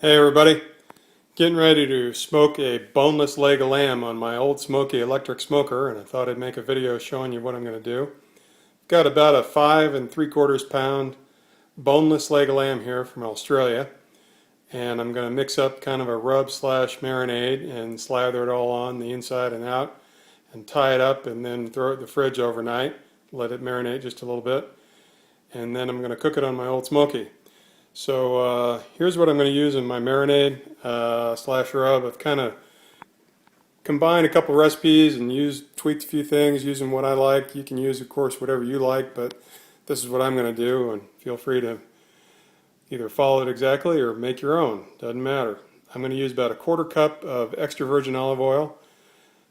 Hey everybody, getting ready to smoke a boneless leg of lamb on my Old Smokey Electric Smoker, and I thought I'd make a video showing you what I'm going to do. Got about a 5 3/4 pound boneless leg of lamb here from Australia, and I'm going to mix up kind of a rub slash marinade and slather it all on the inside and out and tie it up and then throw it in the fridge overnight, let it marinate just a little bit, and then I'm going to cook it on my Old Smokey. So here's what I'm going to use in my marinade slash rub. I've kind of combined a couple recipes and tweaked a few things using what I like. You can use, of course, whatever you like, but this is what I'm going to do, and feel free to either follow it exactly or make your own. Doesn't matter. I'm going to use about a 1/4 cup of extra virgin olive oil,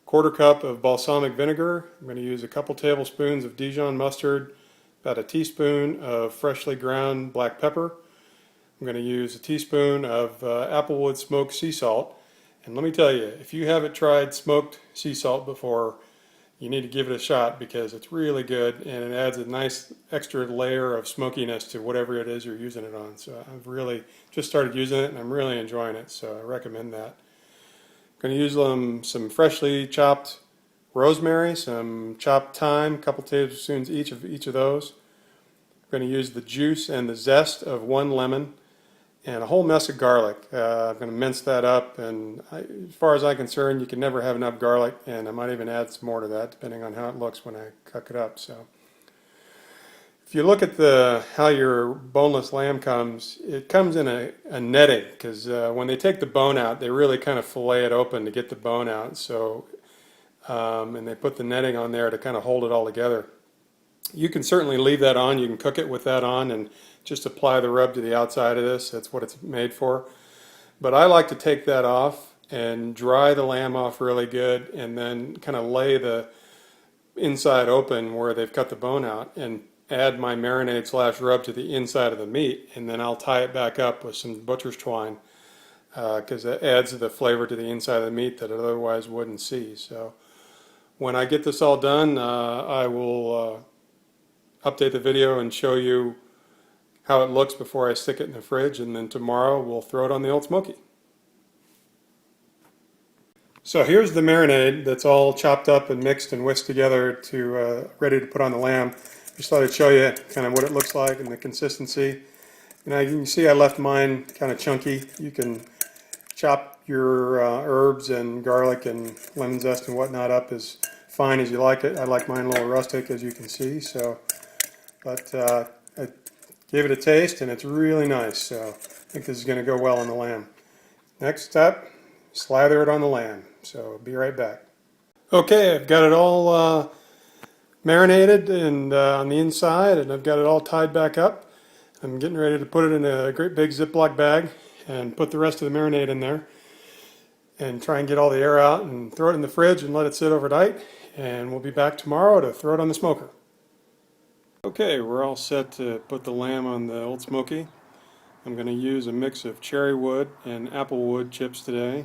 1/4 cup of balsamic vinegar. I'm going to use a couple tablespoons of Dijon mustard, about a teaspoon of freshly ground black pepper. I'm going to use a teaspoon of applewood smoked sea salt. And let me tell you, if you haven't tried smoked sea salt before, you need to give it a shot because it's really good and it adds a nice extra layer of smokiness to whatever it is you're using it on. So I've really just started using it and I'm really enjoying it, so I recommend that. I'm going to use some freshly chopped rosemary, some chopped thyme, a couple tablespoons each of those. I'm going to use the juice and the zest of 1 lemon and a whole mess of garlic. I'm going to mince that up, and as far as I'm concerned, you can never have enough garlic, and I might even add some more to that depending on how it looks when I cook it up. So if you look at how your boneless lamb comes, it comes in a netting, because when they take the bone out, they really kind of fillet it open to get the bone out. So and they put the netting on there to kind of hold it all together. You can certainly leave that on. You can cook it with that on and just apply the rub to the outside of this. That's what it's made for. But I like to take that off and dry the lamb off really good and then kind of lay the inside open where they've cut the bone out and add my marinade slash rub to the inside of the meat, and then I'll tie it back up with some butcher's twine because it adds the flavor to the inside of the meat that it otherwise wouldn't see. So when I get this all done, I will update the video and show you how it looks before I stick it in the fridge, and then tomorrow we'll throw it on the Old Smokey. So here's the marinade that's all chopped up and mixed and whisked together to ready to put on the lamb. Just thought I'd show you kind of what it looks like and the consistency. Now you can see I left mine kind of chunky. You can chop your herbs and garlic and lemon zest and whatnot up as fine as you like it. I like mine a little rustic, as you can see. So, but I gave it a taste and it's really nice. So I think this is going to go well on the lamb. Next step, slather it on the lamb. So be right back. Okay, I've got it all marinated and on the inside, and I've got it all tied back up. I'm getting ready to put it in a great big Ziploc bag and put the rest of the marinade in there and try and get all the air out and throw it in the fridge and let it sit overnight, and we'll be back tomorrow to throw it on the smoker. Okay, we're all set to put the lamb on the Old Smokey. I'm going to use a mix of cherry wood and apple wood chips today.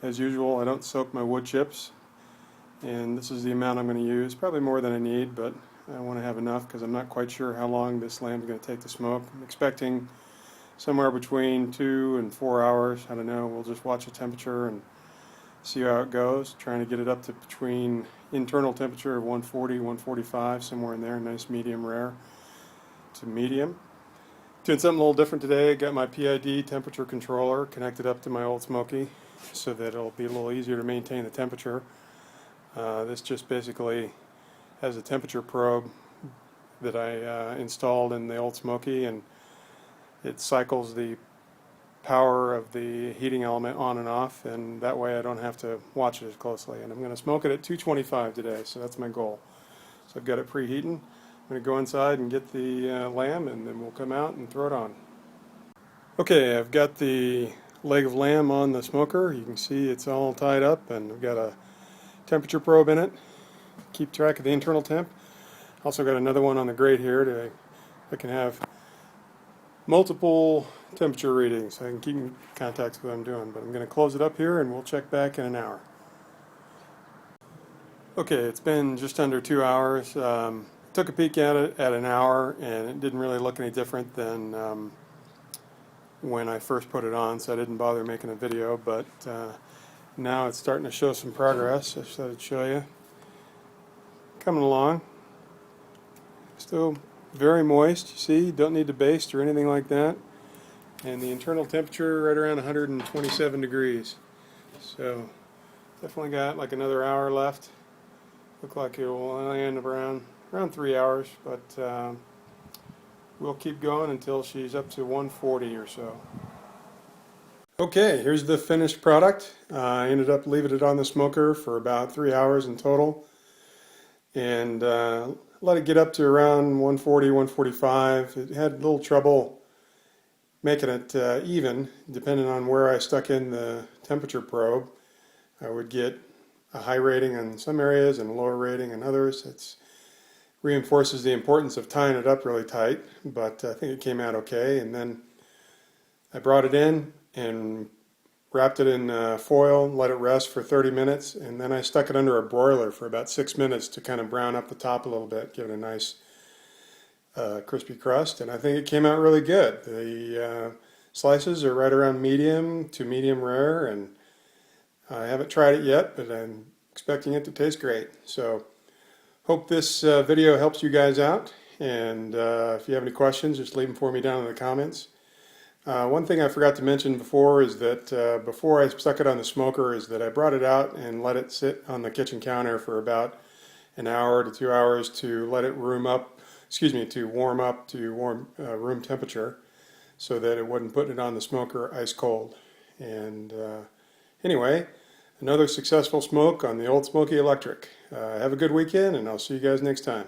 As usual, I don't soak my wood chips, and this is the amount I'm going to use. Probably more than I need, but I want to have enough because I'm not quite sure how long this lamb is going to take to smoke. I'm expecting somewhere between 2 and 4 hours. I don't know. We'll just watch the temperature and see how it goes. Trying to get it up to between internal temperature of 140, 145, somewhere in there. Nice medium rare to medium. Doing something a little different today. Got my PID temperature controller connected up to my Old Smokey so that it'll be a little easier to maintain the temperature. This just basically has a temperature probe that I installed in the Old Smokey, and it cycles the power of the heating element on and off, and that way I don't have to watch it as closely. And I'm going to smoke it at 225 today, so that's my goal. So I've got it preheating. I'm going to go inside and get the lamb, and then we'll come out and throw it on. Okay, I've got the leg of lamb on the smoker. You can see it's all tied up, and I've got a temperature probe in it. Keep track of the internal temp. Also got another one on the grate here I can have multiple temperature readings. So I can keep in contact with what I'm doing. But I'm going to close it up here and we'll check back in an hour. Okay, it's been just under 2 hours. Took a peek at it at an hour, and it didn't really look any different than when I first put it on, so I didn't bother making a video, but now it's starting to show some progress. I thought I'd show you. Coming along. Still very moist, you see, don't need to baste or anything like that. And the internal temperature right around 127 degrees. So definitely got like another hour left. Look like it will end up around 3 hours, but we'll keep going until she's up to 140 or so. Okay, here's the finished product. I ended up leaving it on the smoker for about 3 hours in total, and let it get up to around 140, 145. It had a little trouble making it even, depending on where I stuck in the temperature probe. I would get a high rating in some areas and a lower rating in others. It reinforces the importance of tying it up really tight, but I think it came out okay. And then I brought it in and wrapped it in foil, let it rest for 30 minutes, and then I stuck it under a broiler for about 6 minutes to kind of brown up the top a little bit, give it a nice crispy crust, and I think it came out really good. The slices are right around medium to medium rare, and I haven't tried it yet, but I'm expecting it to taste great. So hope this video helps you guys out, and if you have any questions, just leave them for me down in the comments. One thing I forgot to mention before is that before I stuck it on the smoker is that I brought it out and let it sit on the kitchen counter for about an hour to 2 hours to let it warm up to room temperature, so that it wasn't putting it on the smoker ice cold. And anyway, another successful smoke on the Old Smokey Electric. Have a good weekend, and I'll see you guys next time.